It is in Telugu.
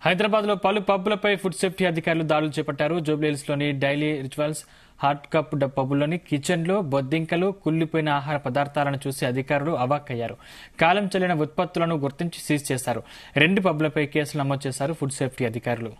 హైదరాబాద్లో పలు పబ్బులపై ఫుడ్ సేఫ్టీ అధికారులు దాడులు చేపట్టారు. జూబ్లీహిల్స్లోని డైలీ రిచువల్స్ హాట్ కప్ పబ్బుల్లోని కిచెన్లో బొద్దింకలు, కుళ్లిపోయిన ఆహార పదార్థాలను చూసి అధికారులు అవాక్కయ్యారు. కాలం చెల్లిన ఉత్పత్తులను గుర్తించి సీజ్ చేశారు. 2 పబ్బులపై కేసులు నమోదు చేశారు ఫుడ్ సేఫ్టీ అధికారులు.